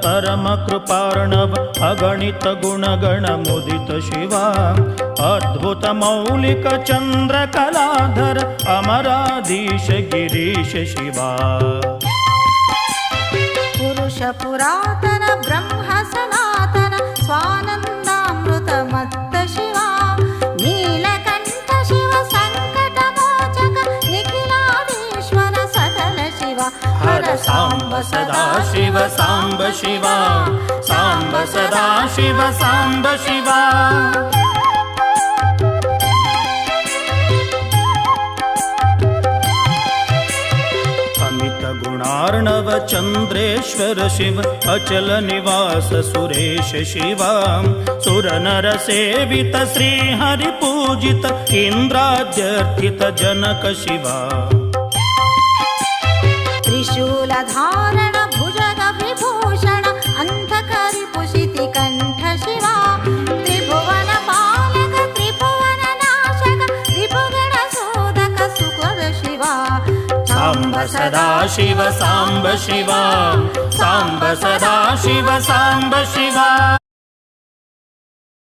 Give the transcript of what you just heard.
परम कृपार्णव अगणित गुणगण मुदित शिवा अद्भुत मौलिक चंद्र कलाधर अमराधीश गिरीश शिवा पुरुष पुरातन ब्रह्म सनातन स्वानंदामृत मत्त शिवा नीलकंठ शिव संकट मोचक निखिलाधीश्वर सकल शिवा हर सांब सदा शिव सांब शिवा सांब सदा शिव सांब शिवा अमित गुणार्णव चंद्रेश्वर शिव अचल निवास सुरेश शिवा सुर नर सेवित श्री हरि पूजित इंद्राद्यर्थित जनक शिवा त्रिशूल धारण भुजग विभूषण अंधकरि पुषिति कंठ शिवा त्रिभुवन पालक त्रिभुवन नाशक त्रिभुगण शोधक सुखद शिवा सांब सदा शिव सांब शिवा सांब सदा शिव सांब शिवा।